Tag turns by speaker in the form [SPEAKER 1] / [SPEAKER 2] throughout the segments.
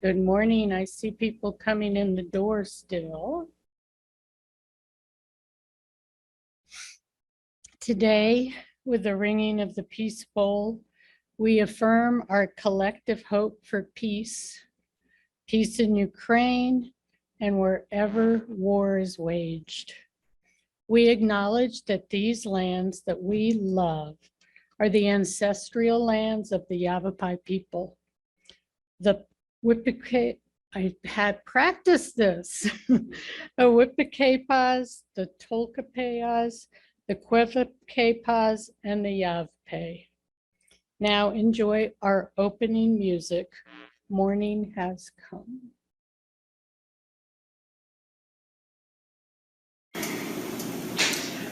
[SPEAKER 1] Good morning. I see people coming in the door still. Today, with the ringing of the peace bowl, we affirm our collective hope for peace in Ukraine and wherever war is waged. We acknowledge that these lands that we love are the ancestral lands of the Yavapai people. The Wipike, I had practiced this. The Wipikepas, the Tolkapeas, the Quevekepas, and the Yavpe. Now enjoy our opening music. Morning has come.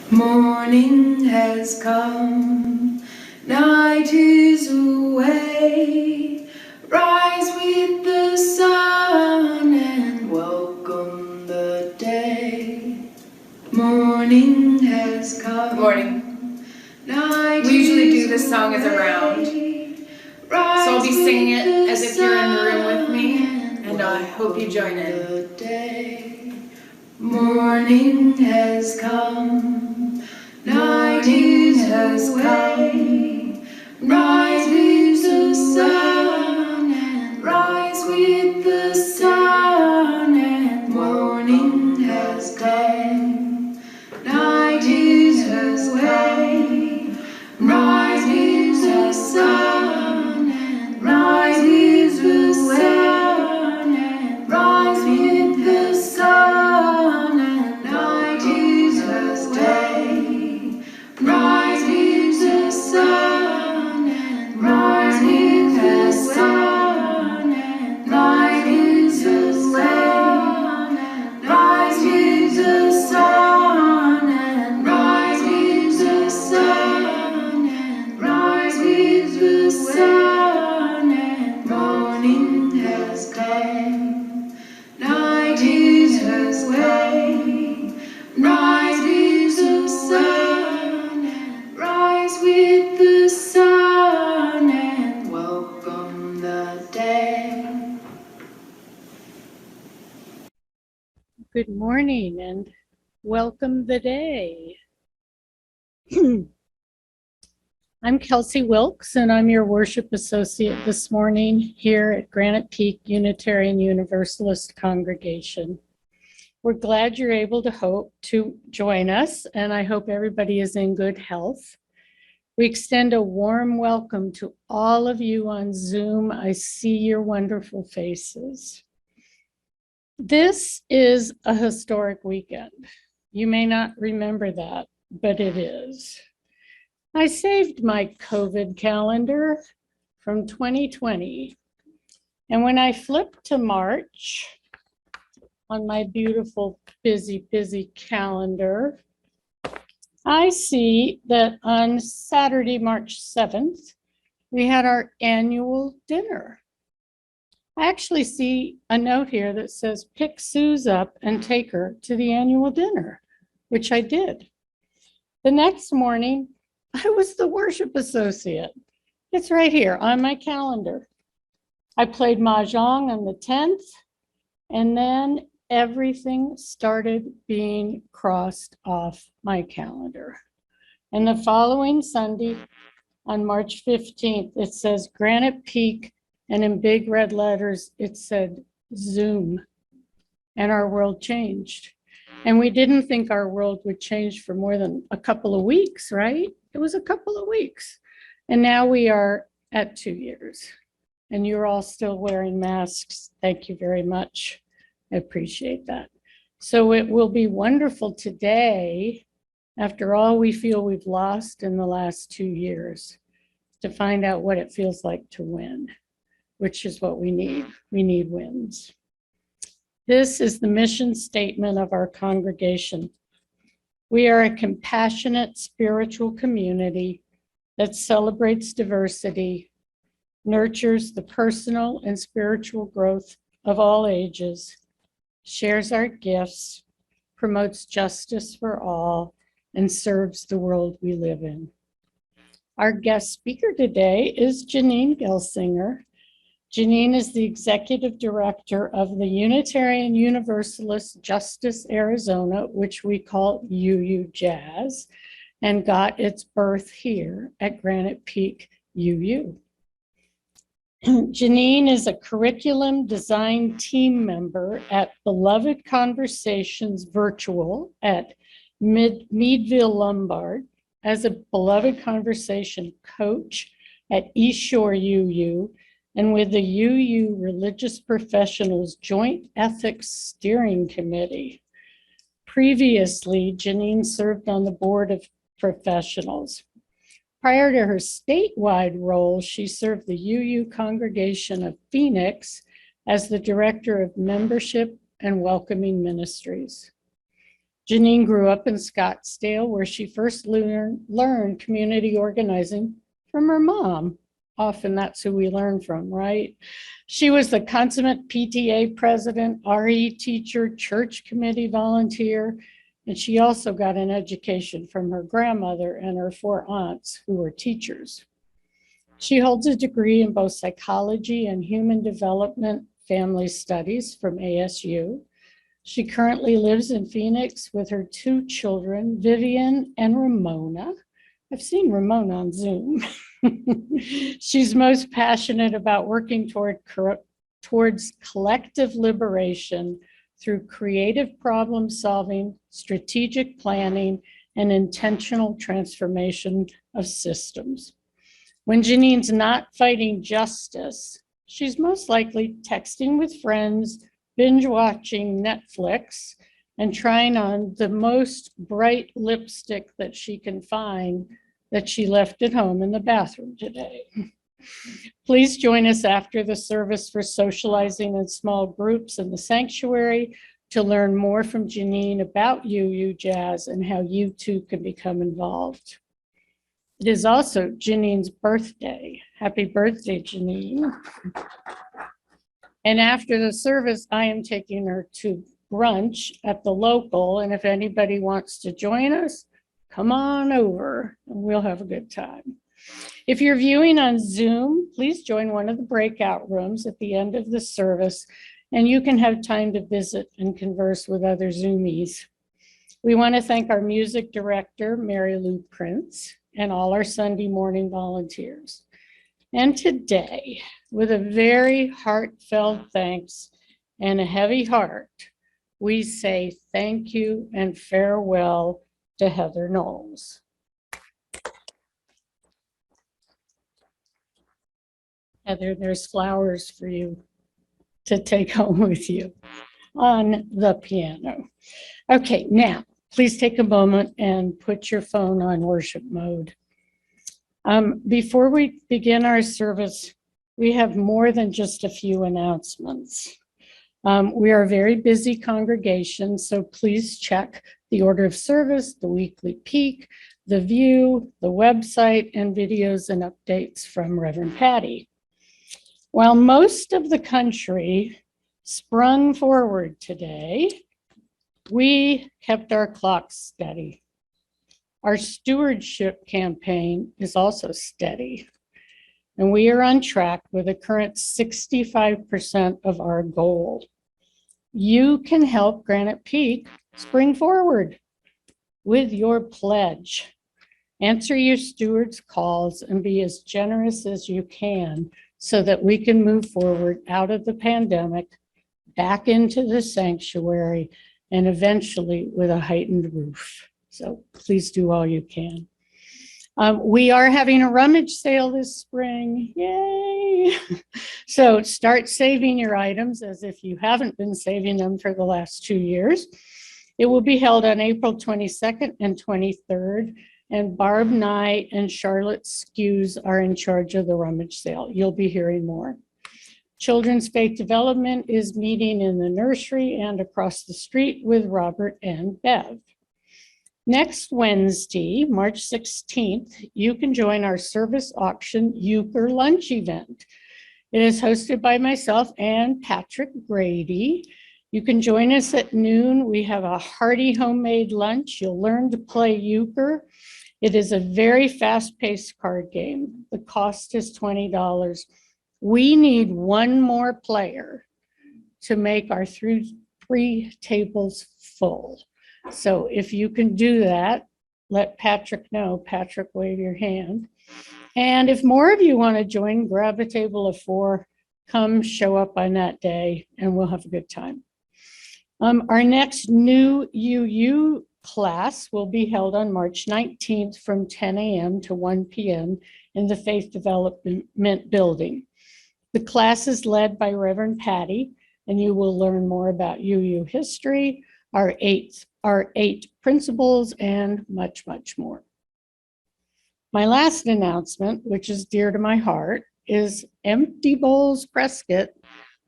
[SPEAKER 2] Morning has come, night is away. Rise with the sun and welcome the day. Morning has come.
[SPEAKER 3] Good morning. We usually do this song as a round, so I'll be singing it as if you're in the room with me, and I hope you join in.
[SPEAKER 2] Morning has come, night is away. Rise with the sun and rise with the sun, and morning has come. Night is away. Rise with the sun and rise with the sun and rise with the sun, and night is away. Rise with the sun and rise with the sun and rise with the sun and rise with the sun and rise with the sun and rise with the sun, and morning has come. Night is away. Rise with the sun and rise with the sun and welcome the day.
[SPEAKER 1] Good morning and welcome the day. I'm Kelsey Wilkes, and I'm your worship associate this morning here at Granite Peak Unitarian Universalist Congregation. We're glad you're able to join us, and I hope everybody is in good health. We extend a warm welcome to all of you on Zoom. I see your wonderful faces. This is a historic weekend. You may not remember that, but it is. I saved my COVID calendar from 2020. And when I flipped to March on my beautiful, busy calendar, I see that on Saturday, March 7th, we had our annual dinner. I actually see a note here that says, pick Suze up and take her to the annual dinner, which I did. The next morning, I was the worship associate. It's right here on my calendar. I played Mahjong on the 10th, and then everything started being crossed off my calendar. And the following Sunday, on March 15th, it says Granite Peak, and in big red letters, it said Zoom, and our world changed. And we didn't think our world would change for more than a couple of weeks, right? It was a couple of weeks. And now we are at 2 years, and you're all still wearing masks. Thank you very much. I appreciate that. So it will be wonderful today, after all we feel we've lost in the last 2 years, to find out what it feels like to win, which is what we need. We need wins. This is the mission statement of our congregation. We are a compassionate spiritual community that celebrates diversity, nurtures the personal and spiritual growth of all ages, shares our gifts, promotes justice for all, and serves the world we live in. Our guest speaker today is Janine Gelsinger, Janine is the executive director of the Unitarian Universalist Justice Arizona, which we call UU Jazz, and got its birth here at Granite Peak UU. Janine is a curriculum design team member at Beloved Conversations Virtual at Meadville Lombard, as a Beloved Conversation coach at East Shore UU, and with the UU Religious Professionals Joint Ethics Steering Committee. Previously, Janine served on the Board of Professionals. Prior to her statewide role, she served the UU Congregation of Phoenix as the Director of Membership and Welcoming Ministries. Janine grew up in Scottsdale, where she first learned community organizing from her mom. Often that's who we learn from, right? She was the consummate PTA president, RE teacher, church committee volunteer, and she also got an education from her grandmother and her 4 aunts who were teachers. She holds a degree in both psychology and human development family studies from ASU. She currently lives in Phoenix with her 2 children, Vivian and Ramona. I've seen Ramona on Zoom. She's most passionate about working towards collective liberation through creative problem solving, strategic planning, and intentional transformation of systems. When Janine's not fighting justice, she's most likely texting with friends, binge watching Netflix, and trying on the most bright lipstick that she can find that she left at home in the bathroom today. Please join us after the service for socializing in small groups in the sanctuary to learn more from Janine about UU Jazz and how you too can become involved. It is also Janine's birthday. Happy birthday, Janine. And after the service, I am taking her to brunch at the local, and if anybody wants to join us, come on over and we'll have a good time. If you're viewing on Zoom, please join one of the breakout rooms at the end of the service, and you can have time to visit and converse with other Zoomies. We want to thank our music director, Mary Lou Prince, and all our Sunday morning volunteers. And today, with a very heartfelt thanks and a heavy heart, we say thank you and farewell to Heather Knowles. Heather, there's flowers for you to take home with you on the piano. Okay, now, please take a moment and put your phone on worship mode. Before we begin our service, we have more than just a few announcements. We are a very busy congregation, so please check the order of service, the weekly peak, the view, the website, and videos and updates from Reverend Patty. While most of the country sprung forward today, we kept our clocks steady. Our stewardship campaign is also steady, and we are on track with a current 65% of our goal. You can help Granite Peak spring forward with your pledge. Answer your steward's calls and be as generous as you can so that we can move forward out of the pandemic, back into the sanctuary, and eventually with a heightened roof. So please do all you can. We are having a rummage sale this spring. Yay! So start saving your items as if you haven't been saving them for the last 2 years. It will be held on April 22nd and 23rd, and Barb Nye and Charlotte Skews are in charge of the rummage sale. You'll be hearing more. Children's Faith Development is meeting in the nursery and across the street with Robert and Bev. Next Wednesday, March 16th, you can join our service auction euchre lunch event. It is hosted by myself and Patrick Grady. You can join us at noon. We have a hearty homemade lunch. You'll learn to play euchre. It is a very fast-paced card game. The cost is $20. We need one more player to make our three tables full. So if you can do that, let Patrick know. Patrick, wave your hand. And if more of you want to join, grab a table of 4, come show up on that day, and we'll have a good time. Our next new UU class will be held on March 19th from 10 a.m. to 1 p.m. in the Faith Development Building. The class is led by Reverend Patty, and you will learn more about UU history, our eight principles, and much, much more. My last announcement, which is dear to my heart, is Empty Bowls Prescott.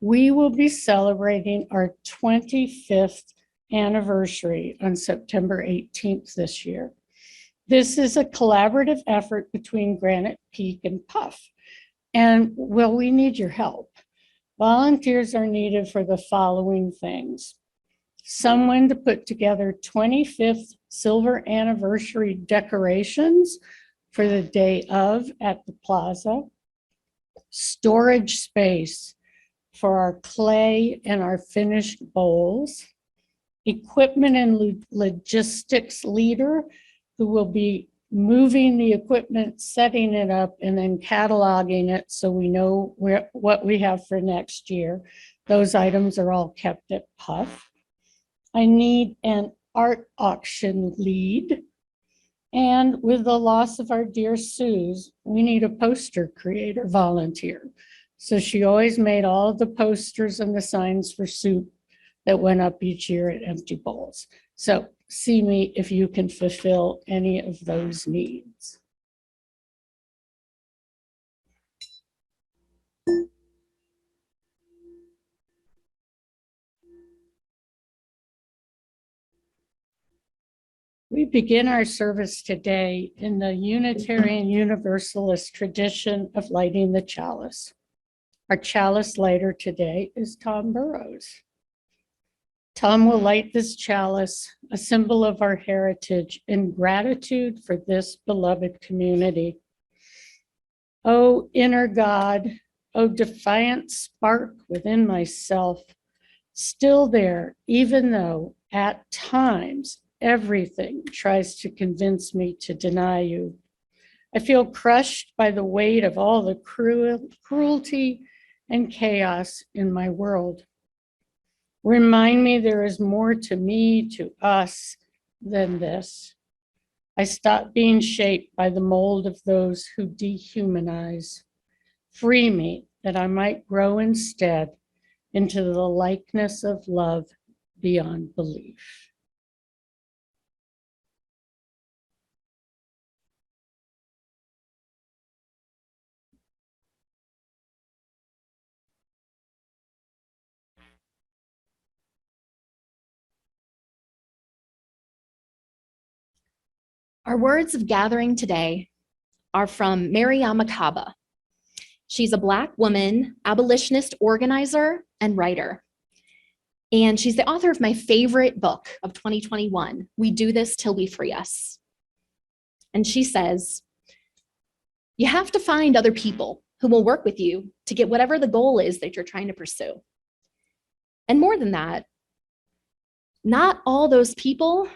[SPEAKER 1] We will be celebrating our 25th anniversary on September 18th this year. This is a collaborative effort between Granite Peak and Puff. And well, we need your help. Volunteers are needed for the following things: someone to put together 25th silver anniversary decorations for the day of at the plaza, storage space for our clay and our finished bowls, equipment and logistics leader who will be moving the equipment, setting it up, and then cataloging it so we know what we have for next year. Those items are all kept at Puff. I need an art auction lead. And with the loss of our dear Suze, we need a poster creator volunteer. So she always made all of the posters and the signs for soup that went up each year at Empty Bowls. So see me if you can fulfill any of those needs. We begin our service today in the Unitarian Universalist tradition of lighting the chalice. Our chalice lighter today is Tom Burrows. Tom will light this chalice, a symbol of our heritage, in gratitude for this beloved community. O inner God, O defiant spark within myself, still there, even though at times everything tries to convince me to deny you. I feel crushed by the weight of all the cruelty and chaos in my world. Remind me there is more to me, to us, than this. I stop being shaped by the mold of those who dehumanize. Free me that I might grow instead into the likeness of love beyond belief.
[SPEAKER 4] Our words of gathering today are from Mary Yamakaba. She's a Black woman, abolitionist organizer, and writer. And she's the author of my favorite book of 2021, We Do This Till We Free Us. And she says, you have to find other people who will work with you to get whatever the goal is that you're trying to pursue. And more than that, not all those people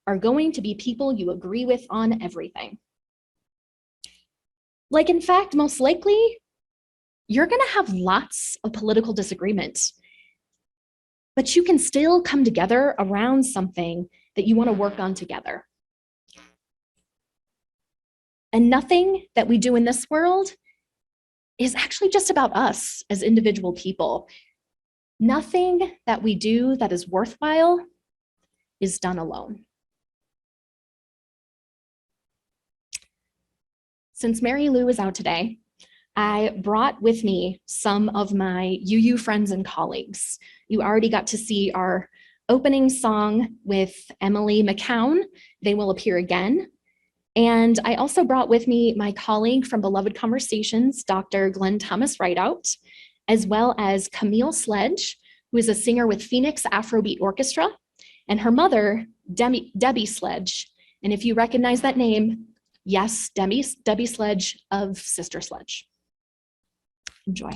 [SPEAKER 4] are going to be people you agree with on everything. Like, in fact, most likely, you're going to have lots of political disagreement, but you can still come together around something that you want to work on together. And nothing that we do in this world is actually just about us as individual people. Nothing that we do that is worthwhile is done alone. Since Mary Lou is out today, I brought with me some of my UU friends and colleagues. You already got to see our opening song with Emily McCown. They will appear again. And I also brought with me my colleague from Beloved Conversations, Dr. Glenn Thomas Rideout, as well as Camille Sledge, who is a singer with Phoenix Afrobeat Orchestra, and her mother, Debbie Sledge. And if you recognize that name, yes, Debbie Sledge of Sister Sledge. Enjoy.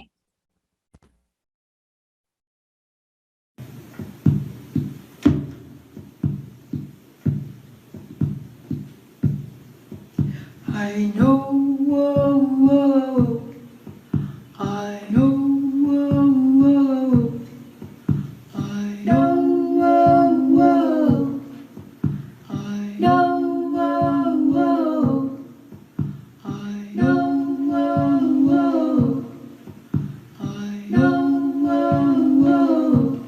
[SPEAKER 2] I know, whoa, whoa. I know, whoa, whoa. I know, whoa, whoa. I know, whoa, whoa. I know, whoa, whoa. I know, whoa, whoa.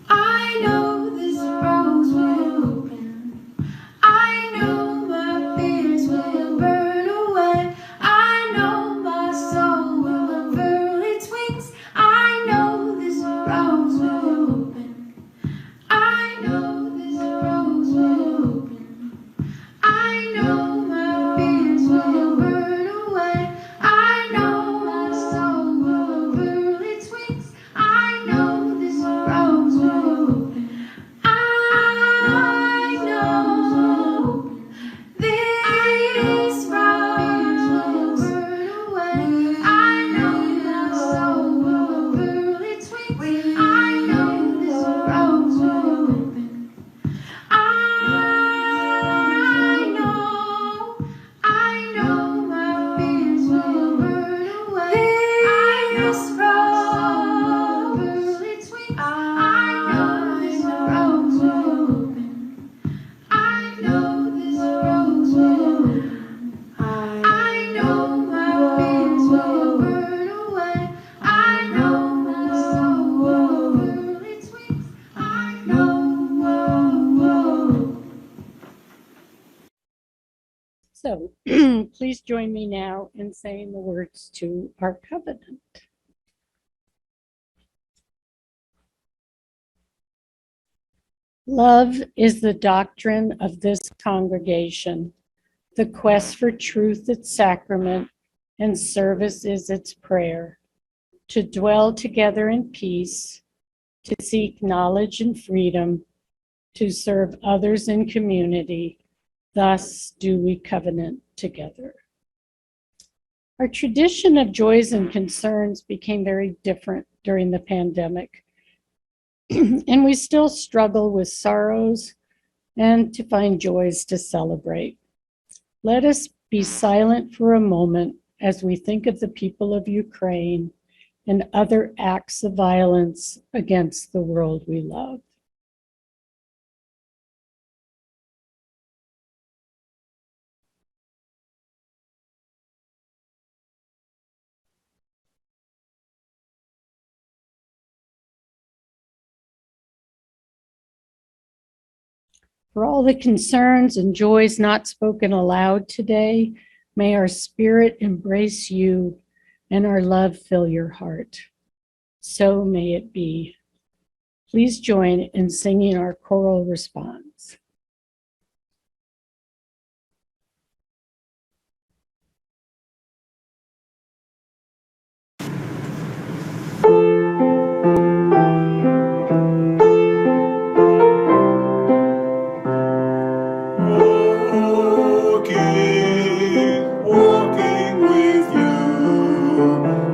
[SPEAKER 2] I know this rose will open. I know my fears will burn away. I know my soul will unfurl its wings. I know this rose will open. I know this rose will open. I know my fears will burn away. I know my soul will unfurl its wings. I know this rose will open. I know this rose will burn away. I know my soul will unfurl its wings. I know this rose will open. I know my fears will burn away. This rose will unfurl its wings. I know this rose will open. I know this rose will open. I know my fears will burn away. I know my soul will unfurl its wings. I know, whoa, whoa.
[SPEAKER 1] So please join me now in saying the words to our covenant. Love is the doctrine of this congregation. The quest for truth its sacrament, and service is its prayer. To dwell together in peace, to seek knowledge and freedom, to serve others in community. Thus do we covenant together. Our tradition of joys and concerns became very different during the pandemic. And we still struggle with sorrows and to find joys to celebrate. Let us be silent for a moment as we think of the people of Ukraine and other acts of violence against the world we love. For all the concerns and joys not spoken aloud today, may our spirit embrace you and our love fill your heart. So may it be. Please join in singing our choral response.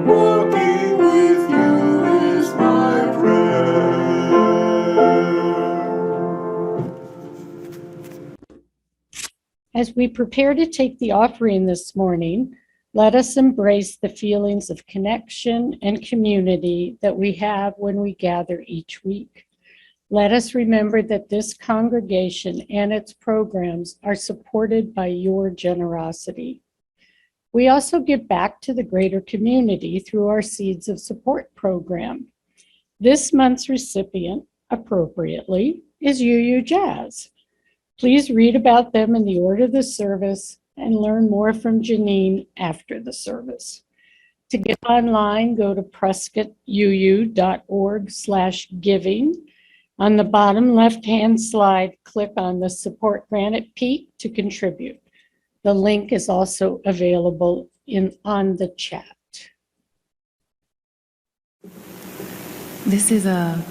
[SPEAKER 2] Walking with you is my prayer.
[SPEAKER 1] As we prepare to take the offering this morning, let us embrace the feelings of connection and community that we have when we gather each week. Let us remember that this congregation and its programs are supported by your generosity. We also give back to the greater community through our Seeds of Support program. This month's recipient, appropriately, is UU Jazz. Please read about them in the order of the service and learn more from Janine after the service. To get online, go to prescottuu.org/giving. On the bottom left-hand slide, click on the Support Granite Peak to contribute. The link is also available on the chat.
[SPEAKER 5] This is a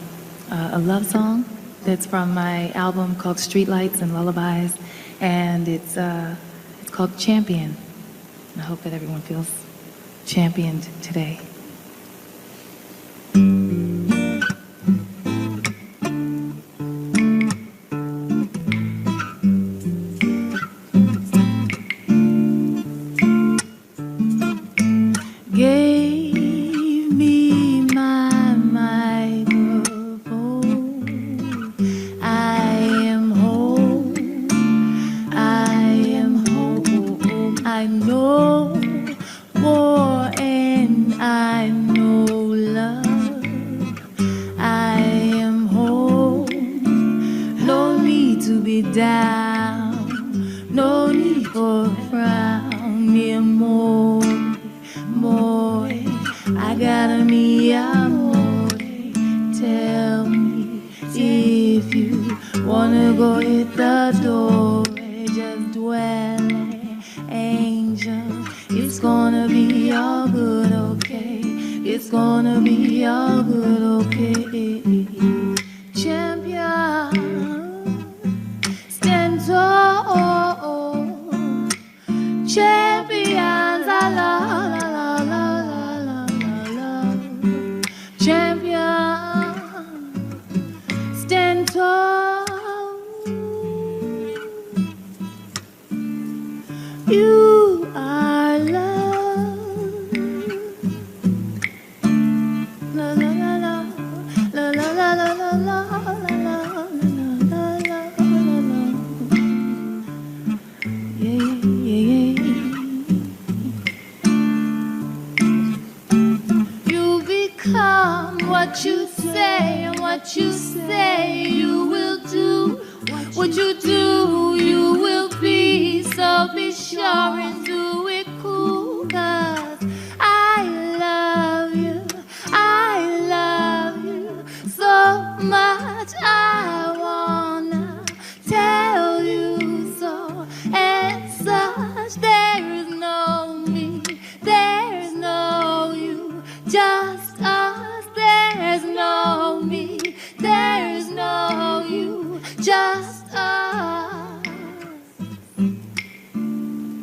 [SPEAKER 5] love song that's from my album called Streetlights and Lullabies, and it's called Champion. And I hope that everyone feels championed today. you go hit the door, just dwell, angel. It's gonna be all good, okay? It's gonna be all good, okay? Champion, stand tall. Champions, la la la la la la la. Champion, stand tall. You are love. La la la la la la la la la la la la la. Yeah, yeah, yeah. You become what you say, and what you say you will do. What you do, you will be. So be sure and do it cool. 'Cause I love you so much. I wanna tell you so and such. There's no me, there's no you, just us. There's no me, there's no you, just us.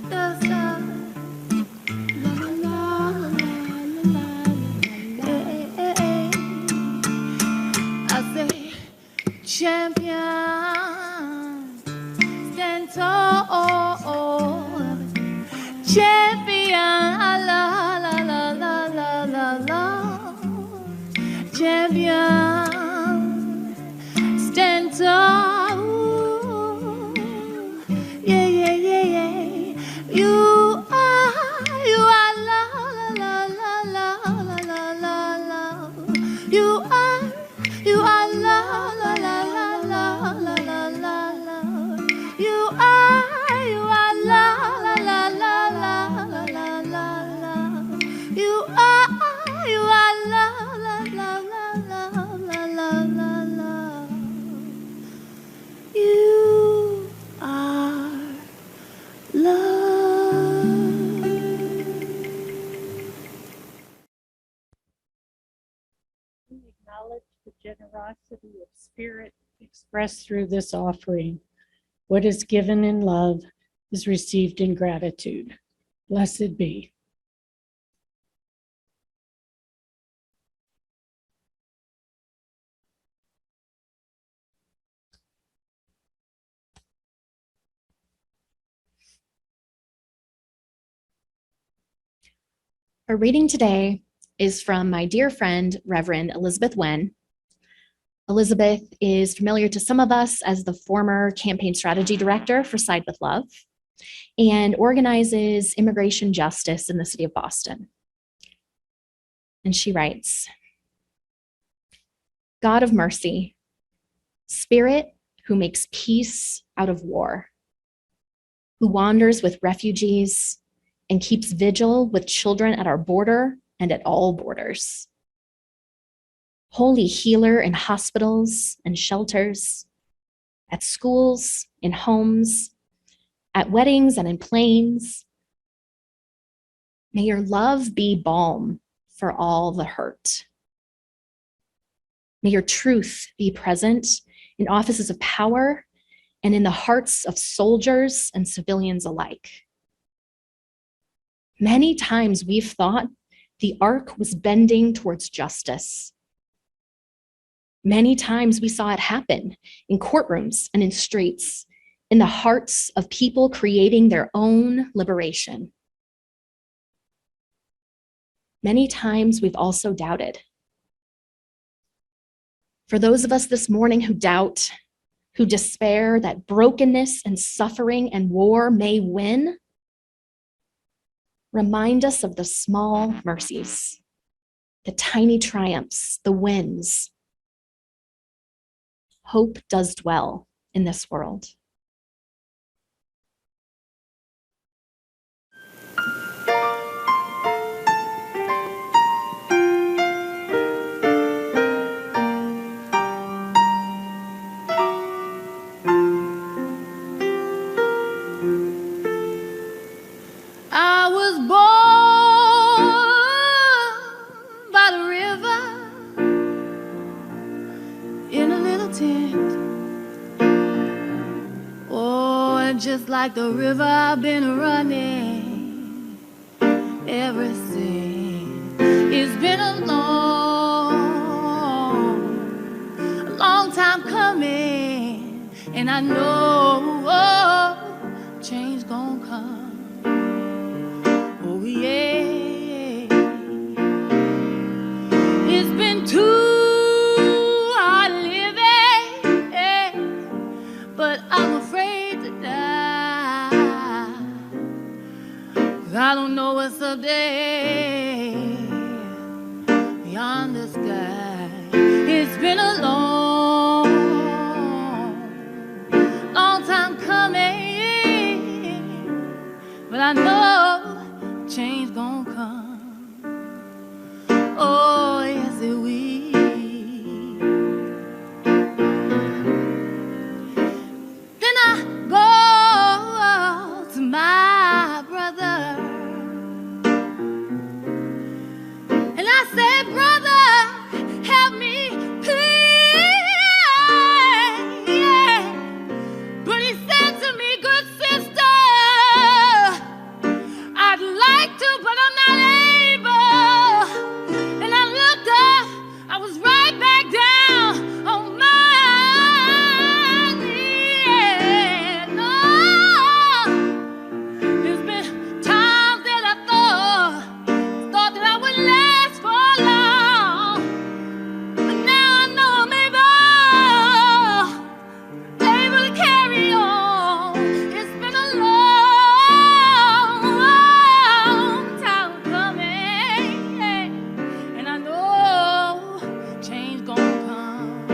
[SPEAKER 5] Just us. La la la la la la. I say, champion, stand tall. Champion, la la la la la la la. Champion, stand tall. Yeah, yeah, yeah, yeah. You are la la la la la la la la. You are la la la la la la la la la. You are la la la la la la la la la. You are la la la la la la la la la. You are love.
[SPEAKER 1] We acknowledge the generosity of spirit expressed through this offering. What is given in love is received in gratitude. Blessed be.
[SPEAKER 4] Our reading today is from my dear friend, Reverend Elizabeth Wen. Elizabeth is familiar to some of us as the former campaign strategy director for Side with Love and organizes immigration justice in the city of Boston. And she writes, God of mercy, Spirit who makes peace out of war, who wanders with refugees and keeps vigil with children at our border and at all borders. Holy healer in hospitals and shelters, at schools, in homes, at weddings and in planes. May your love be balm for all the hurt. May your truth be present in offices of power and in the hearts of soldiers and civilians alike. Many times we've thought the arc was bending towards justice. Many times we saw it happen in courtrooms and in streets, in the hearts of people creating their own liberation. Many times we've also doubted. For those of us this morning who doubt, who despair that brokenness and suffering and war may win, remind us of the small mercies, the tiny triumphs, the wins. Hope does dwell in this world.
[SPEAKER 5] mountain. Oh, and just like the river I've been running ever since. It's been a long time coming, and I know change gonna come. Oh yeah, it's been too hard living, but I'm afraid to die. 'Cause I don't know what's up there beyond the sky. It's been a long time coming, but I know change gonna come. Oh, yes, it will. Then I go to my brother, and I said, brother, help me, please. Yeah. But he said to me, good sister, I'd like to, but I'm not able. And I looked up, I was right back down on my knees. No, there's been times that I thought that I would last for long, but now I know I'm able to carry on. It's been a long time coming, and I know change gonna come.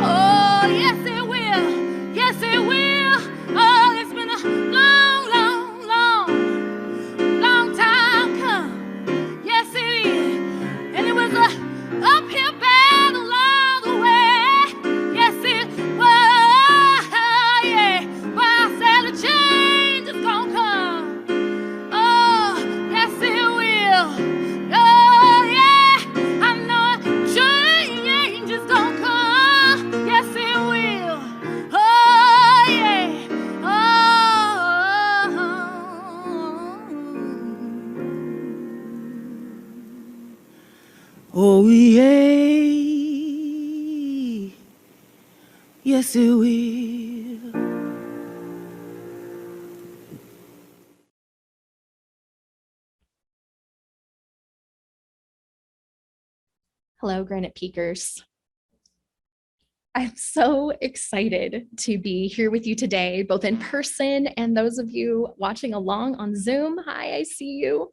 [SPEAKER 5] Oh, yes it will. Yes it will. Oh, it's been a long time coming. Yes it is. And it was a uphill battle all the way. Yes it was. Yeah. But I said a change is gonna come. Oh, yes it will. Oh, yeah. I know a change is gonna come. Yes it will. Oh, yeah. Oh, yeah. Yes it will.
[SPEAKER 4] Hello, Granite Peakers. I'm so excited to be here with you today, both in person and those of you watching along on Zoom. Hi, I see you.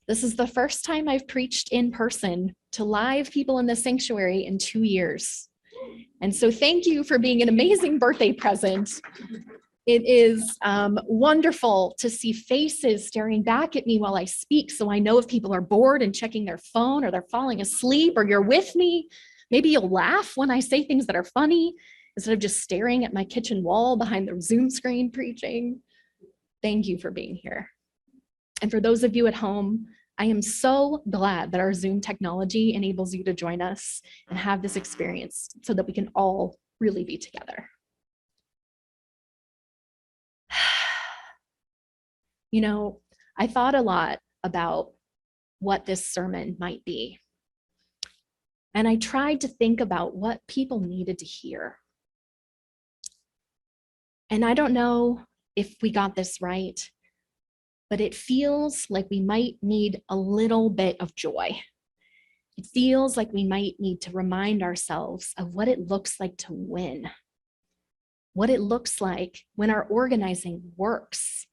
[SPEAKER 4] This is the first time I've preached in person to live people in the sanctuary in 2 years. And so thank you for being an amazing birthday present. It is wonderful to see faces staring back at me while I speak, so I know if people are bored and checking their phone, or they're falling asleep, or you're with me. Maybe you'll laugh when I say things that are funny instead of just staring at my kitchen wall behind the Zoom screen preaching. Thank you for being here. And for those of you at home, I am so glad that our Zoom technology enables you to join us and have this experience so that we can all really be together. You know, I thought a lot about what this sermon might be. And I tried to think about what people needed to hear. And I don't know if we got this right, but it feels like we might need a little bit of joy. It feels like we might need to remind ourselves of what it looks like to win, what it looks like when our organizing works,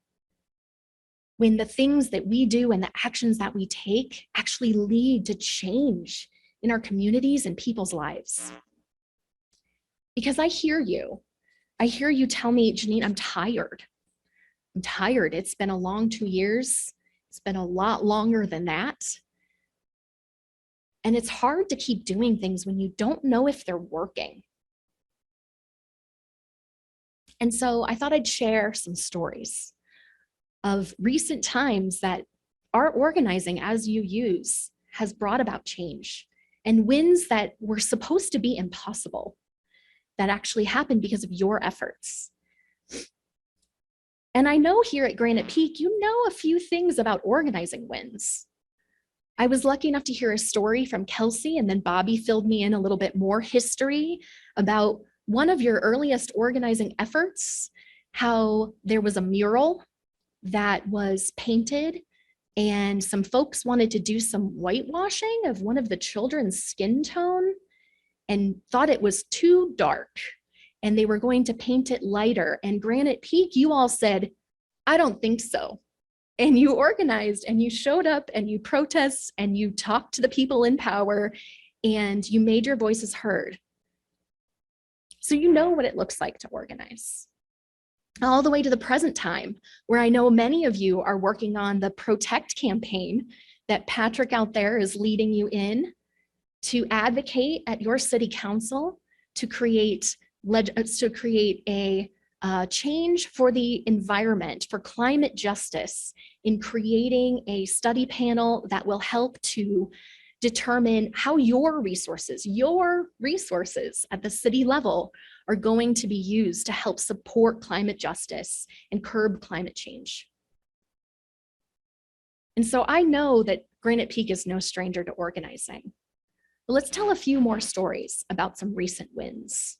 [SPEAKER 4] when the things that we do and the actions that we take actually lead to change in our communities and people's lives. Because I hear you tell me, Janine, I'm tired. It's been a long 2 years. It's been a lot longer than that. And it's hard to keep doing things when you don't know if they're working. And so I thought I'd share some stories of recent times that our organizing as you use has brought about change and wins that were supposed to be impossible that actually happened because of your efforts. And I know here at Granite Peak, you know a few things about organizing wins. I was lucky enough to hear a story from Kelsey, and then Bobby filled me in a little bit more history about one of your earliest organizing efforts, how there was a mural that was painted and some folks wanted to do some whitewashing of one of the children's skin tone and thought it was too dark and they were going to paint it lighter. And Granite Peak, you all said, I don't think so. And you organized and you showed up and you protested and you talked to the people in power and you made your voices heard. So you know what it looks like to organize. All the way to the present time, where I know many of you are working on the Protect campaign that Patrick out there is leading you in to advocate at your city council to create a change for the environment, for climate justice, in creating a study panel that will help to determine how your resources at the city level are going to be used to help support climate justice and curb climate change. And so I know that Granite Peak is no stranger to organizing. But let's tell a few more stories about some recent wins.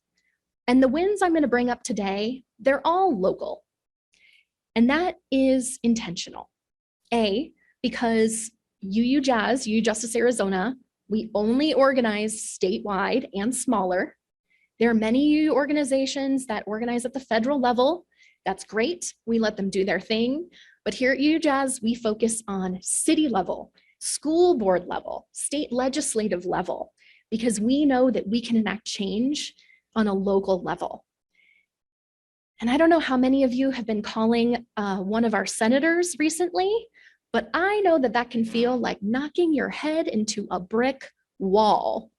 [SPEAKER 4] And the wins I'm going to bring up today, they're all local. And that is intentional. Because UU Jazz, UU Justice Arizona, we only organize statewide and smaller. There are many UU organizations that organize at the federal level. That's great. We let them do their thing. But here at UU Jazz, we focus on city level, school board level, state legislative level, because we know that we can enact change on a local level. And I don't know how many of you have been calling one of our senators recently, but I know that that can feel like knocking your head into a brick wall.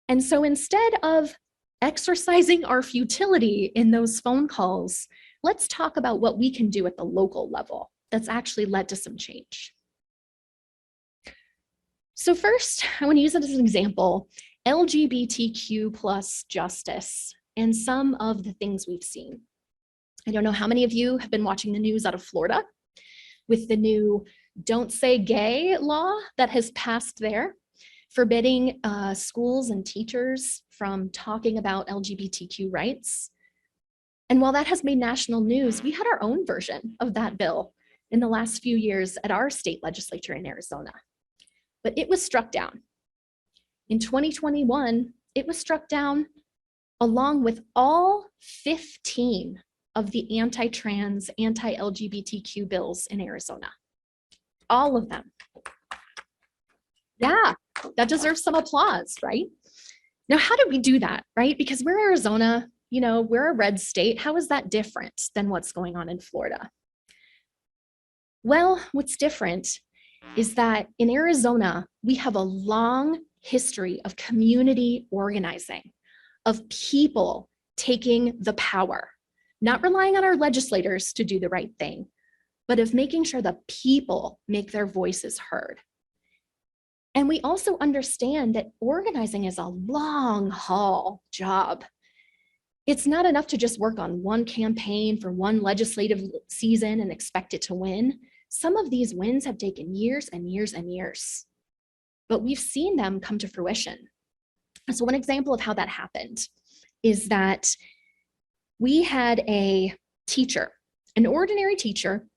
[SPEAKER 4] And so instead of exercising our futility in those phone calls, let's talk about what we can do at the local level that's actually led to some change. So first, I want to use it as an example, LGBTQ plus justice and some of the things we've seen. I don't know how many of you have been watching the news out of Florida with the new Don't Say Gay law that has passed there, forbidding schools and teachers from talking about LGBTQ rights. And while that has made national news, we had our own version of that bill in the last few years at our state legislature in Arizona. But it was struck down. In 2021, it was struck down along with all 15 of the anti-trans, anti-LGBTQ bills in Arizona. All of them. Yeah, that deserves some applause, right? Now, how did we do that, right? Because we're Arizona, you know, we're a red state. How is that different than what's going on in Florida? Well, what's different is that in Arizona, we have a long history of community organizing, of people taking the power, not relying on our legislators to do the right thing, but of making sure the people make their voices heard. And we also understand that organizing is a long haul job. It's not enough to just work on one campaign for one legislative season and expect it to win. Some of these wins have taken years and years and years, but we've seen them come to fruition. So one example of how that happened is that we had a teacher, an ordinary teacher,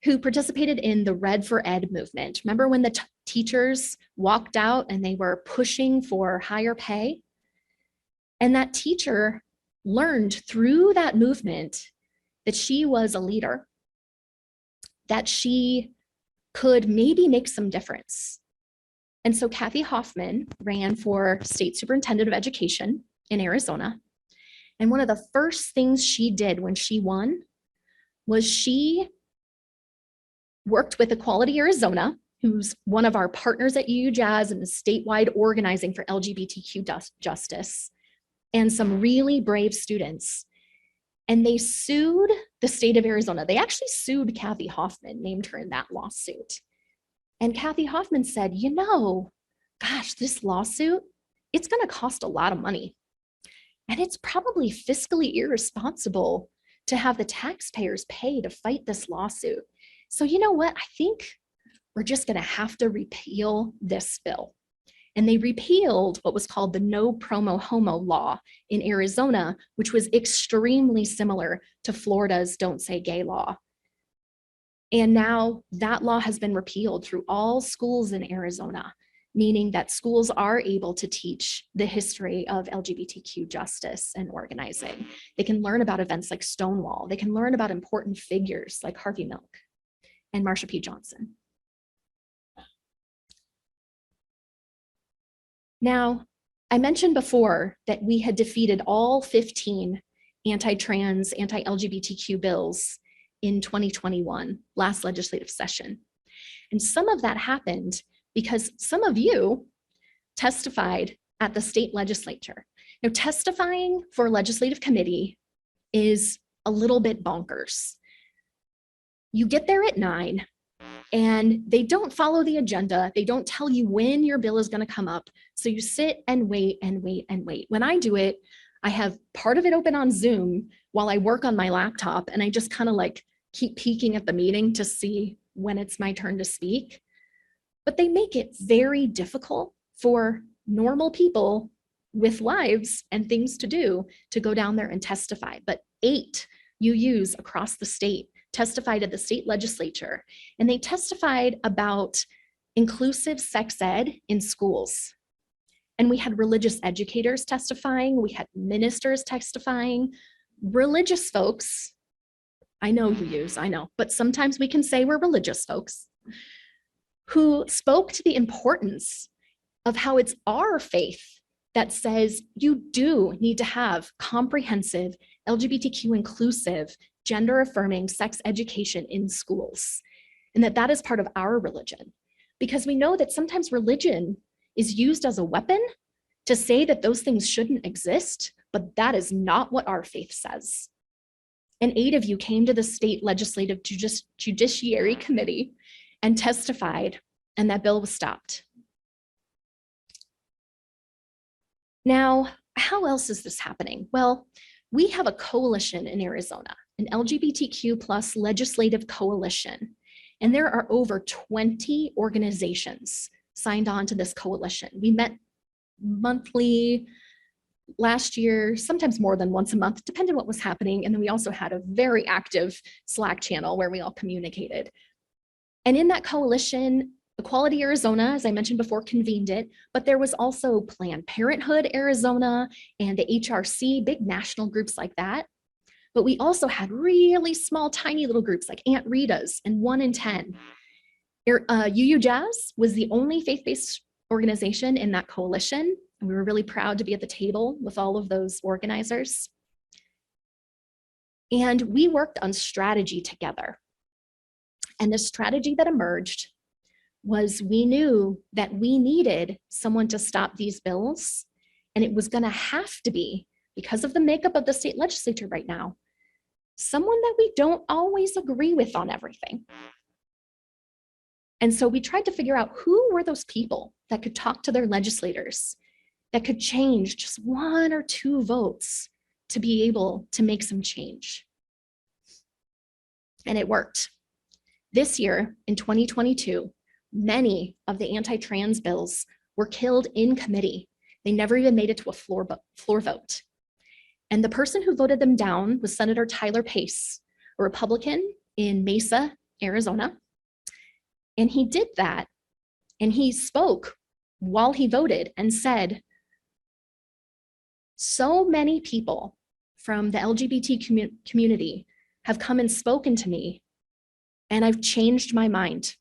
[SPEAKER 4] who participated in the Red for Ed movement. Remember when the teachers walked out and they were pushing for higher pay? And that teacher learned through that movement that she was a leader, that she could maybe make some difference. And so Kathy Hoffman ran for state superintendent of education in Arizona. And one of the first things she did when she won was she worked with Equality Arizona, who's one of our partners at UU Jazz and is statewide organizing for LGBTQ justice, and some really brave students. And they sued the state of Arizona. They actually sued Kathy Hoffman, named her in that lawsuit. And Kathy Hoffman said, you know, gosh, this lawsuit, it's going to cost a lot of money. And it's probably fiscally irresponsible to have the taxpayers pay to fight this lawsuit. So you know what? I think we're just going to have to repeal this bill. And they repealed what was called the No Promo Homo law in Arizona, which was extremely similar to Florida's Don't Say Gay law. And now that law has been repealed through all schools in Arizona, meaning that schools are able to teach the history of LGBTQ justice and organizing. They can learn about events like Stonewall. They can learn about important figures like Harvey Milk and Marsha P. Johnson. Now, I mentioned before that we had defeated all 15 anti-trans, anti-LGBTQ bills in 2021, last legislative session. And some of that happened because some of you testified at the state legislature. Now, testifying for a legislative committee is a little bit bonkers. You get there at 9 and they don't follow the agenda. They don't tell you when your bill is going to come up. So you sit and wait and wait and wait. When I do it, I have part of it open on Zoom while I work on my laptop, and I just kind of like keep peeking at the meeting to see when it's my turn to speak. But they make it very difficult for normal people with lives and things to do to go down there and testify. But 8 UUs across the state testified at the state legislature, and they testified about inclusive sex ed in schools. And we had religious educators testifying, we had ministers testifying, religious folks. I know UUs, I know, but sometimes we can say we're religious folks, who spoke to the importance of how it's our faith that says you do need to have comprehensive, LGBTQ inclusive, gender affirming sex education in schools, and that is part of our religion. Because we know that sometimes religion is used as a weapon to say that those things shouldn't exist, but that is not what our faith says. And 8 of you came to the state legislative judiciary committee and testified, and that bill was stopped. Now, how else is this happening? Well, we have a coalition in Arizona, an LGBTQ plus legislative coalition, and there are over 20 organizations signed on to this coalition. We met monthly last year, sometimes more than once a month, depending on what was happening. And then we also had a very active Slack channel where we all communicated. And in that coalition, Equality Arizona, as I mentioned before, convened it, but there was also Planned Parenthood Arizona and the HRC, big national groups like that. But we also had really small, tiny little groups like Aunt Rita's and 1 in 10. UU Jazz was the only faith-based organization in that coalition. And we were really proud to be at the table with all of those organizers. And we worked on strategy together. And the strategy that emerged was we knew that we needed someone to stop these bills. And it was going to have to be, because of the makeup of the state legislature right now, someone that we don't always agree with on everything. And so we tried to figure out who were those people that could talk to their legislators, that could change just 1 or 2 votes to be able to make some change. And it worked. This year, in 2022, many of the anti-trans bills were killed in committee. They never even made it to a floor vote. And the person who voted them down was Senator Tyler Pace, a Republican in Mesa, Arizona. And he did that, and he spoke while he voted and said, so many people from the LGBT community have come and spoken to me, and I've changed my mind.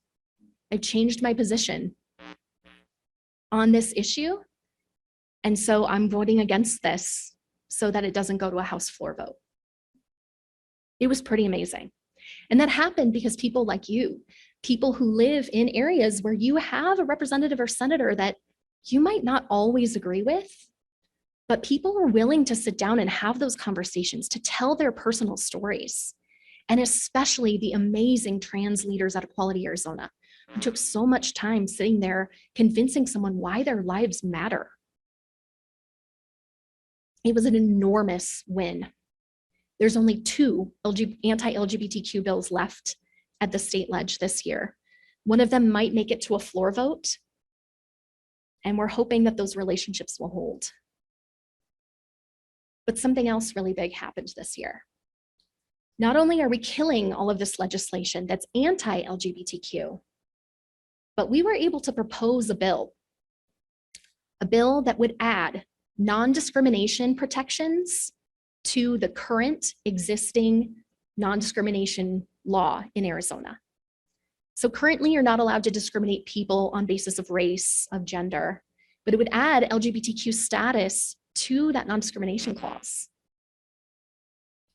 [SPEAKER 4] I've changed my position on this issue. And so I'm voting against this so that it doesn't go to a House floor vote. It was pretty amazing. And that happened because people like you, people who live in areas where you have a representative or senator that you might not always agree with, but people are willing to sit down and have those conversations, to tell their personal stories. And especially the amazing trans leaders at Equality Arizona, It took so much time sitting there convincing someone why their lives matter. It was an enormous win. There's only 2 anti-LGBTQ bills left at the state ledge this year. One of them might make it to a floor vote, and we're hoping that those relationships will hold. But something else really big happened this year. Not only are we killing all of this legislation that's anti-LGBTQ, but we were able to propose a bill that would add non-discrimination protections to the current existing non-discrimination law in Arizona. So currently you're not allowed to discriminate people on basis of race, of gender, but it would add LGBTQ status to that non-discrimination clause.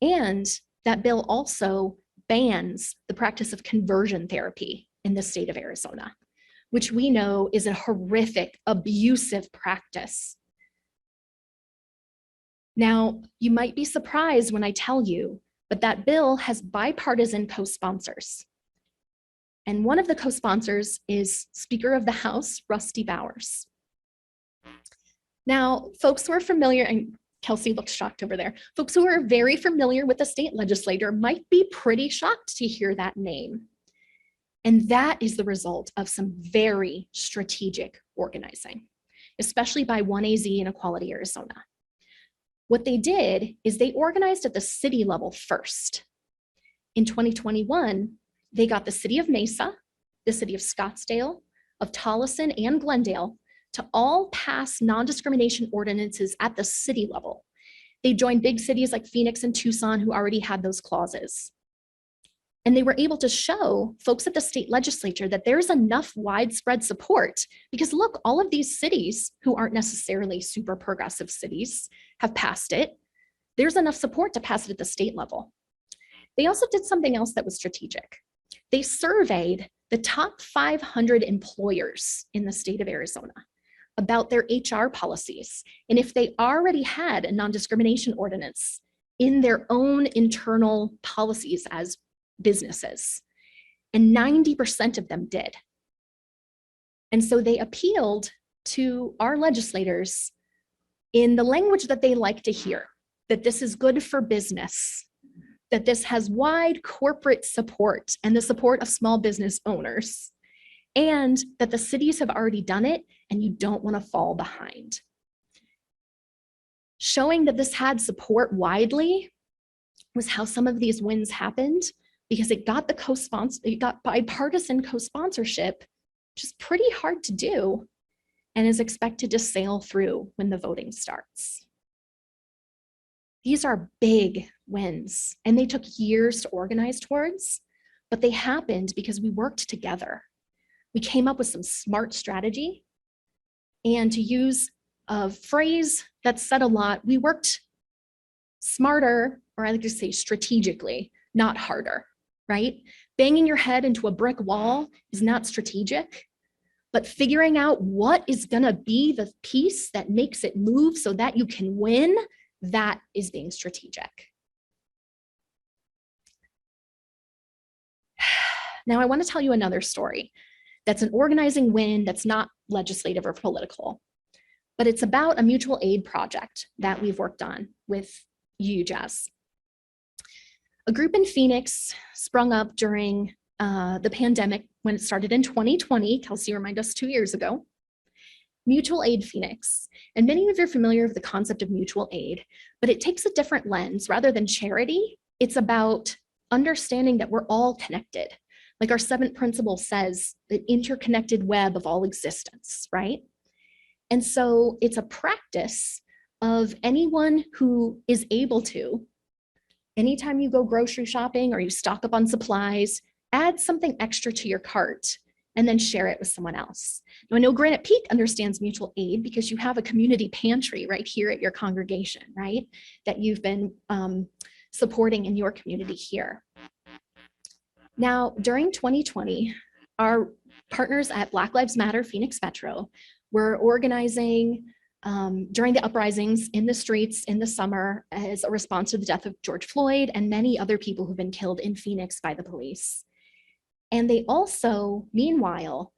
[SPEAKER 4] And that bill also bans the practice of conversion therapy in the state of Arizona, which we know is a horrific, abusive practice. Now, you might be surprised when I tell you, but that bill has bipartisan co-sponsors. And one of the co-sponsors is Speaker of the House, Rusty Bowers. Now, folks who are familiar, and Kelsey looks shocked over there, folks who are very familiar with the state legislator might be pretty shocked to hear that name. And that is the result of some very strategic organizing, especially by 1AZ and Equality Arizona. What they did is they organized at the city level first. In 2021, they got the city of Mesa, the city of Scottsdale, of Tolleson and Glendale to all pass non-discrimination ordinances at the city level. They joined big cities like Phoenix and Tucson who already had those clauses. And they were able to show folks at the state legislature that there's enough widespread support because look, all of these cities who aren't necessarily super progressive cities have passed it. There's enough support to pass it at the state level. They also did something else that was strategic. They surveyed the top 500 employers in the state of Arizona about their HR policies and if they already had a non-discrimination ordinance in their own internal policies as businesses, and 90% of them did. And so they appealed to our legislators in the language that they like to hear, that this is good for business, that this has wide corporate support and the support of small business owners, and that the cities have already done it and you don't want to fall behind. Showing that this had support widely was how some of these wins happened, because it got bipartisan co-sponsorship, which is pretty hard to do and is expected to sail through when the voting starts. These are big wins and they took years to organize towards, but they happened because we worked together. We came up with some smart strategy, and to use a phrase that's said a lot, we worked smarter, or I like to say strategically, not harder, right? Banging your head into a brick wall is not strategic, but figuring out what is gonna be the piece that makes it move so that you can win, that is being strategic. Now I wanna tell you another story that's an organizing win that's not legislative or political, but it's about a mutual aid project that we've worked on with UJazz. A group in Phoenix sprung up during the pandemic when it started in 2020. Kelsey reminded us 2 years ago. Mutual Aid Phoenix. And many of you are familiar with the concept of mutual aid, but it takes a different lens. Rather than charity, it's about understanding that we're all connected. Like our 7th principle says, the interconnected web of all existence, right? And so it's a practice of anyone who is able to, anytime you go grocery shopping or you stock up on supplies, add something extra to your cart and then share it with someone else. Now, I know Granite Peak understands mutual aid because you have a community pantry right here at your congregation, right? That you've been supporting in your community here. Now, during 2020, our partners at Black Lives Matter Phoenix Metro were organizing during the uprisings in the streets in the summer as a response to the death of George Floyd and many other people who've been killed in Phoenix by the police. And they also, meanwhile,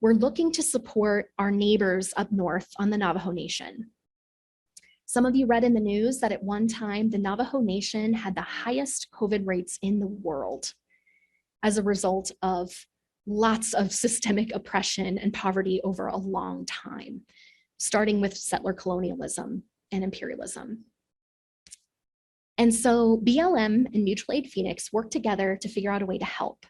[SPEAKER 4] were looking to support our neighbors up north on the Navajo Nation. Some of you read in the news that at one time, the Navajo Nation had the highest COVID rates in the world as a result of lots of systemic oppression and poverty over a long time, starting with settler colonialism and imperialism. And so BLM and Mutual Aid Phoenix worked together to figure out a way to help.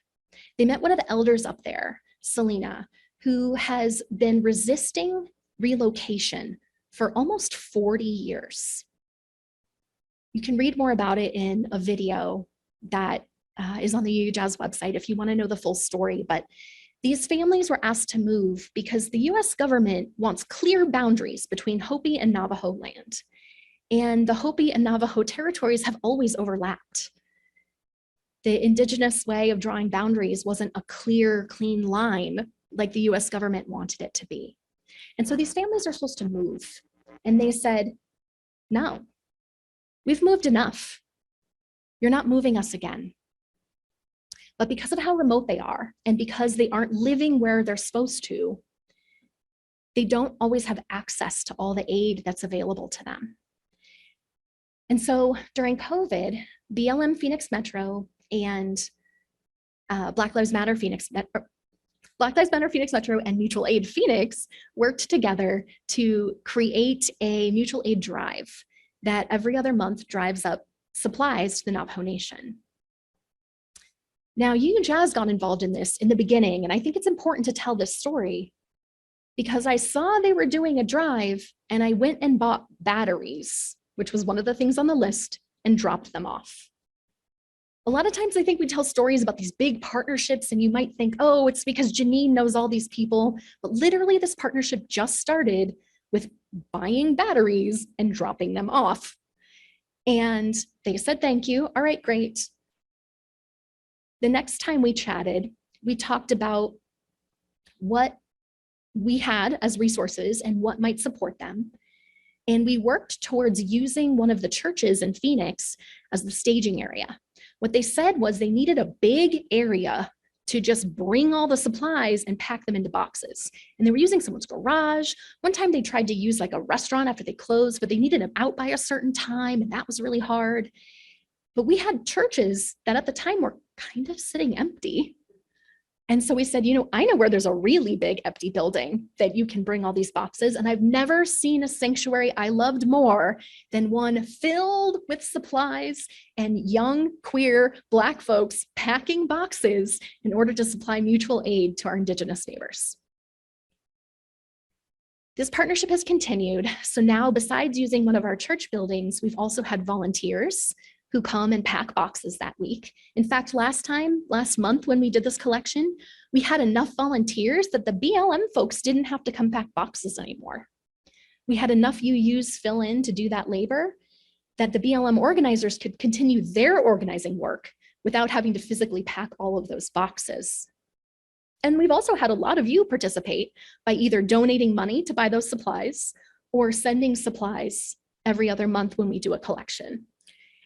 [SPEAKER 4] They met one of the elders up there, Selena, who has been resisting relocation for almost 40 years. You can read more about it in a video that is on the UJazz website if you want to know the full story. But these families were asked to move because the US government wants clear boundaries between Hopi and Navajo land. And the Hopi and Navajo territories have always overlapped. The indigenous way of drawing boundaries wasn't a clear, clean line like the US government wanted it to be. And so these families are supposed to move. And they said, no, we've moved enough. You're not moving us again. But because of how remote they are, and because they aren't living where they're supposed to, they don't always have access to all the aid that's available to them. And so during COVID, BLM Phoenix Metro and Black Lives Matter Phoenix Metro and Mutual Aid Phoenix worked together to create a mutual aid drive that every other month drives up supplies to the Navajo Nation. Now, UJazz got involved in this in the beginning, and I think it's important to tell this story because I saw they were doing a drive and I went and bought batteries, which was one of the things on the list, and dropped them off. A lot of times I think we tell stories about these big partnerships and you might think, oh, it's because Janine knows all these people, but literally this partnership just started with buying batteries and dropping them off. And they said, thank you. All right, great. The next time we chatted, we talked about what we had as resources and what might support them. And we worked towards using one of the churches in Phoenix as the staging area. What they said was they needed a big area to just bring all the supplies and pack them into boxes. And they were using someone's garage. One time they tried to use like a restaurant after they closed, but they needed them out by a certain time, and that was really hard. But we had churches that at the time were kind of sitting empty. And so we said, you know, I know where there's a really big empty building that you can bring all these boxes. And I've never seen a sanctuary I loved more than one filled with supplies and young, queer, Black folks packing boxes in order to supply mutual aid to our Indigenous neighbors. This partnership has continued. So now, besides using one of our church buildings, we've also had volunteers who come and pack boxes that week. In fact, last month when we did this collection, we had enough volunteers that the BLM folks didn't have to come pack boxes anymore. We had enough UUs fill in to do that labor that the BLM organizers could continue their organizing work without having to physically pack all of those boxes. And we've also had a lot of you participate by either donating money to buy those supplies or sending supplies every other month when we do a collection.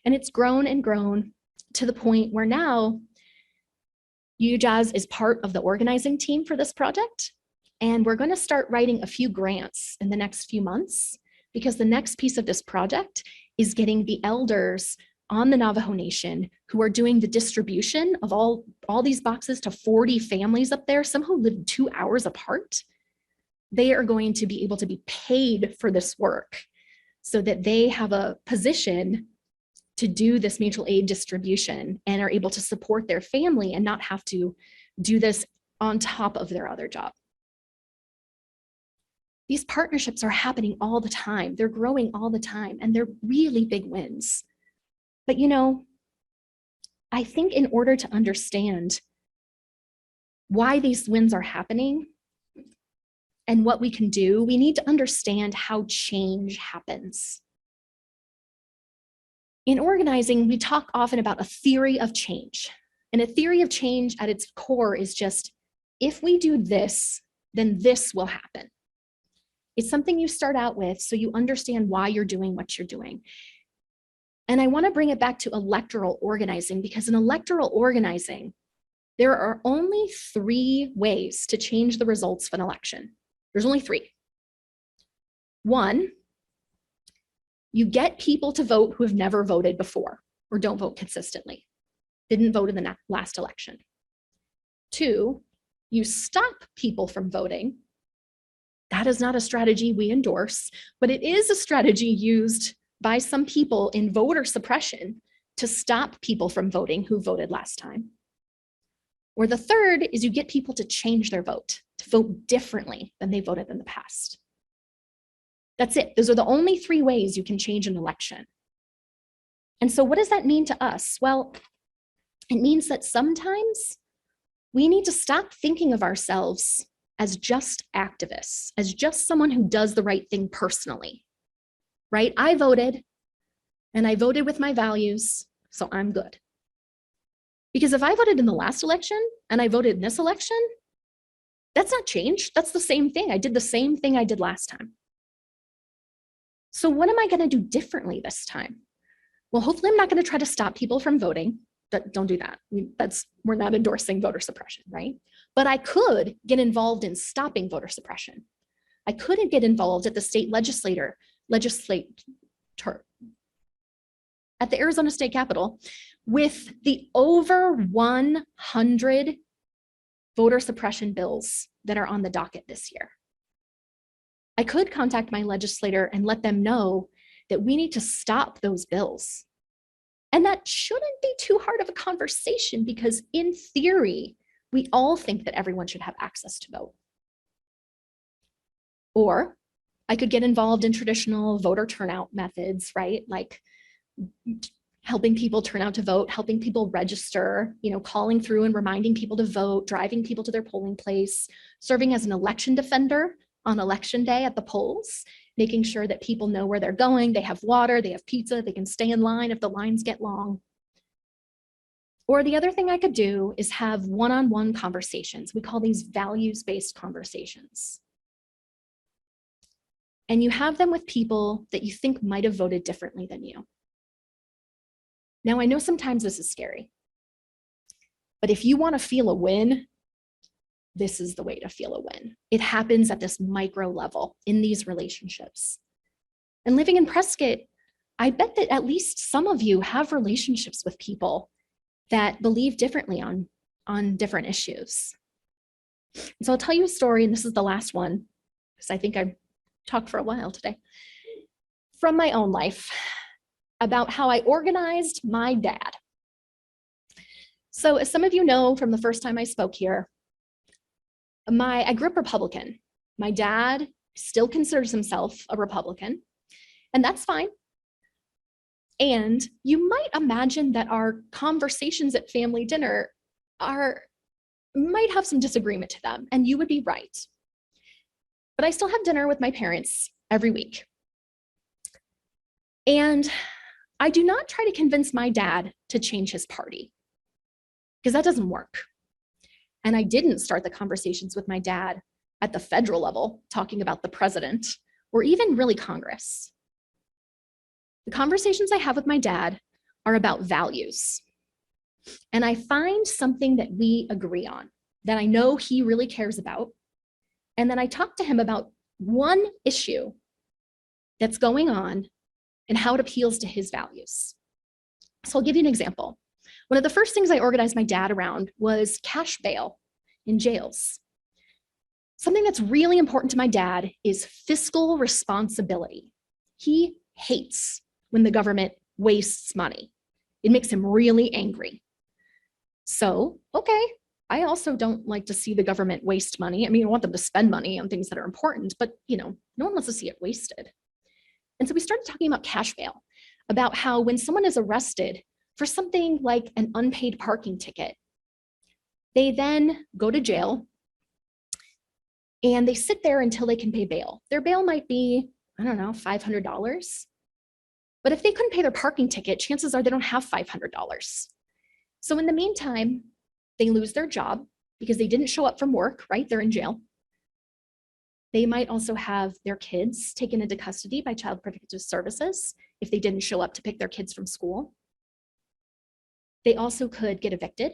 [SPEAKER 4] And it's grown and grown to the point where now UJazz is part of the organizing team for this project. And we're going to start writing a few grants in the next few months because the next piece of this project is getting the elders on the Navajo Nation who are doing the distribution of all these boxes to 40 families up there, some who live 2 hours apart. They are going to be able to be paid for this work so that they have a position to do this mutual aid distribution and are able to support their family and not have to do this on top of their other job. These partnerships are happening all the time. They're growing all the time, and they're really big wins. But you know, I think in order to understand why these wins are happening and what we can do, we need to understand how change happens. In organizing, we talk often about a theory of change. And a theory of change at its core is just, if we do this, then this will happen. It's something you start out with so you understand why you're doing what you're doing. And I want to bring it back to electoral organizing, because in electoral organizing, There are only 3 ways to change the results of an election. There's only 3. 1, you get people to vote who have never voted before or don't vote consistently, didn't vote in the last election. 2, you stop people from voting. That is not a strategy we endorse, but it is a strategy used by some people in voter suppression to stop people from voting who voted last time. Or the 3rd is you get people to change their vote, to vote differently than they voted in the past. That's it. Those are the only 3 ways you can change an election. And so what does that mean to us? Well, it means that sometimes we need to stop thinking of ourselves as just activists, as just someone who does the right thing personally, right? I voted, and I voted with my values, so I'm good. Because if I voted in the last election and I voted in this election, that's not changed. That's the same thing. I did the same thing I did last time. So what am I going to do differently this time? Well, hopefully I'm not going to try to stop people from voting. Don't do that. We're not endorsing voter suppression, right? But I could get involved in stopping voter suppression. I couldn't get involved at the state legislature, at the Arizona State Capitol with the over 100 voter suppression bills that are on the docket this year. I could contact my legislator and let them know that we need to stop those bills. And that shouldn't be too hard of a conversation because in theory, we all think that everyone should have access to vote. Or I could get involved in traditional voter turnout methods, right? Like helping people turn out to vote, helping people register, calling through and reminding people to vote, driving people to their polling place, serving as an election defender on election day at the polls, making sure that people know where they're going, they have water, they have pizza, they can stay in line if the lines get long. Or the other thing I could do is have one-on-one conversations. We call these values-based conversations. And you have them with people that you think might have voted differently than you. Now, I know sometimes this is scary, but if you want to feel a win, this is the way to feel a win. It happens at this micro level in these relationships. And living in Prescott, I bet that at least some of you have relationships with people that believe differently on different issues. And so I'll tell you a story, and this is the last one, because I think I've talked for a while today, from my own life about how I organized my dad. So as some of you know from the first time I spoke here, I grew up Republican. My dad still considers himself a Republican, and that's fine. And you might imagine that our conversations at family dinner might have some disagreement to them, and you would be right. But I still have dinner with my parents every week. And I do not try to convince my dad to change his party, because that doesn't work. And I didn't start the conversations with my dad at the federal level, talking about the president, or even really Congress. The conversations I have with my dad are about values. And I find something that we agree on, that I know he really cares about. And then I talk to him about one issue that's going on and how it appeals to his values. So I'll give you an example. One of the first things I organized my dad around was cash bail in jails. Something that's really important to my dad is fiscal responsibility. He hates when the government wastes money. It makes him really angry. So, okay, I also don't like to see the government waste money. I mean, I want them to spend money on things that are important, but no one wants to see it wasted. And so we started talking about cash bail, about how when someone is arrested for something like an unpaid parking ticket, they then go to jail and they sit there until they can pay bail. Their bail might be, I don't know, $500. But if they couldn't pay their parking ticket, chances are they don't have $500. So in the meantime, they lose their job because they didn't show up from work, right? They're in jail. They might also have their kids taken into custody by Child Protective Services if they didn't show up to pick their kids from school. They also could get evicted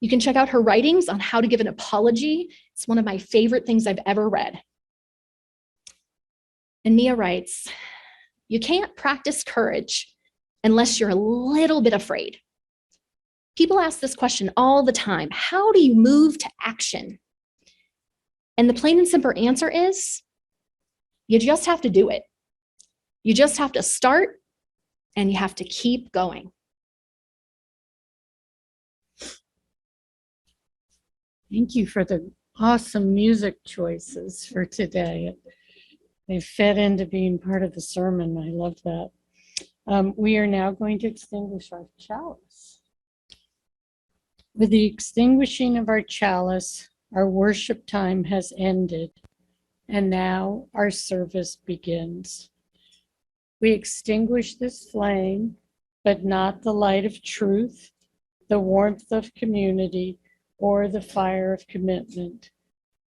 [SPEAKER 4] You can check out her writings on how to give an apology. It's one of my favorite things I've ever read. And Mia writes, you can't practice courage unless you're a little bit afraid. People ask this question all the time. How do you move to action? And the plain and simple answer is, you just have to do it. You just have to start and you have to keep going.
[SPEAKER 1] Thank you for the awesome music choices for today. They fit into being part of the sermon. I love that. We are now going to extinguish our chalice. With the extinguishing of our chalice, our worship time has ended, and now our service begins. We extinguish this flame, but not the light of truth, the warmth of community, or the fire of commitment.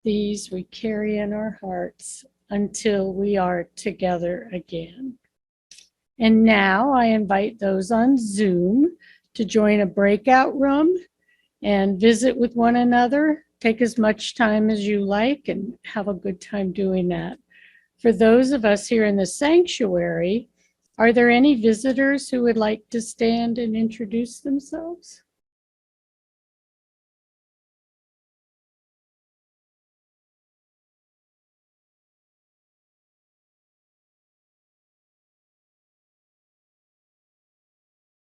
[SPEAKER 1] These we carry in our hearts until we are together again. And now I invite those on Zoom to join a breakout room and visit with one another. Take as much time as you like and have a good time doing that. For those of us here in the sanctuary, are there any visitors who would like to stand and introduce themselves?